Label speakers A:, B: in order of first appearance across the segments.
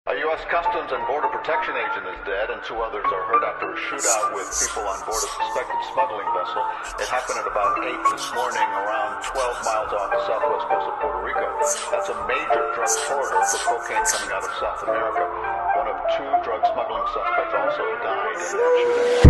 A: A U.S. Customs and Border Protection agent is dead and 2 others are hurt after a shootout with people on board a suspected smuggling vessel. It happened at about 8 this morning around 12 miles off the southwest coast of Puerto Rico. That's a major drug corridor for cocaine coming out of South America. One of 2 drug smuggling suspects also died in that shooting.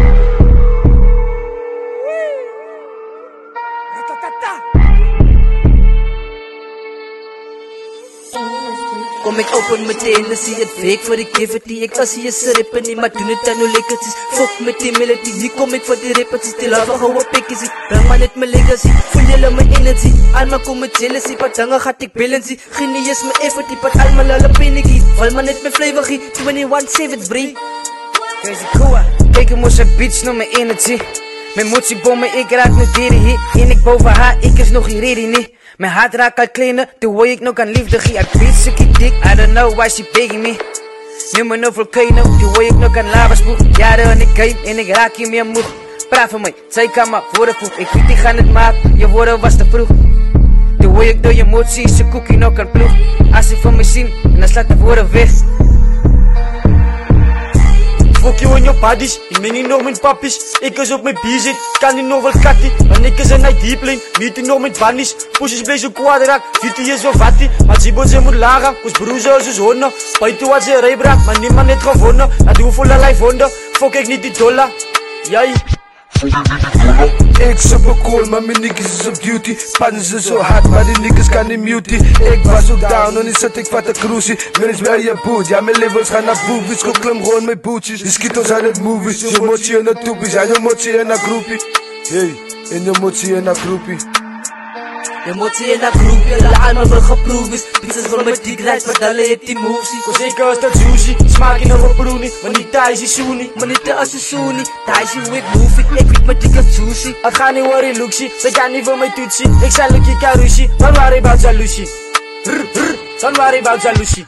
B: Kom ek open meteen, dan zie het week voor ik geef het die. Ik was hier ze rippen niet, maar doen het dan hoe lekker het is. Fuck met die melody, hier kom ik voor die repetities. Die lava hou pikkies, breng maar net mijn legacy. Voel jullie mijn energy, allemaal kom met jealousy. Wat dangen gaat ik balancy, geen niet eens mijn effort. Die pat allemaal alle panicky, val maar net mijn flavor. 21 Savage breed.
C: Crazy cool, kijk hem als een bitch naar mijn energy. Mijn motiebommen, ik raak nu diri hier. En ik boven haar, ik is nog hier ready niet. Mijn hart raakt al kleiner, terwijl ik nog aan liefde geef. Ik weet ze kiek dik, I don't know why she begging me. Nu mijn volcano, terwijl ik nog aan lava spoeg. Jaren en ik game en ik raak je meer moe. Praat van mij, zij kan maar woorden vroeg. Ik weet die gaan het maken, je woorden was te vroeg. Terwijl ik door je emoties, ze cookie nog aan ploeg. Als ze van me zien, en dan slaat de woorden weg.
D: Fuck you en je buddies, ik meng niet nog met pappies. Ik is op mijn bier zit, kan niet nog wel kattie. Want ik is een night deep lane, meet niet nog met bunnies. Pussies blijf zo kwadraak, 40 is zo fatty. Maar Zibo ze moet lagen, ons broers als is honden. Buiten wat ze rijbraak, maar niemand net gewonnen. Dat doe voor allerlei vonden, fuck ik niet die dollar. Jij.
E: Ik super cool, maar mijn niggas is op duty. Pannen ze zo hard, maar die niggas kan niet mute. Ik was ook down en nu zat ik wat te cruisen. Mensen bij je boot, ja mijn levels gaan naar boobies. Kom klim gewoon mijn bootjes. Die skittles aan het movies. Je motie en de toepies, ja je motie en een groepie. Hey, en je motie en een groepie.
B: Je moet zien dat groep, jullie allemaal wel geproefd is. Pizzas vol met die grijs, maar dan leert die moesie.
D: Zeker als dat sushi, smaak je nog een proenie. Maar niet thuis is soenie.
B: Maar niet als je soenie, thuis is week movie. Ik weet met dikke sushi.
D: Het gaat niet worden luxie, ze gaan niet voor mij toetsie. Ik zal lukken karushi, don't worry about jaloezie. Don't worry about jaloezie.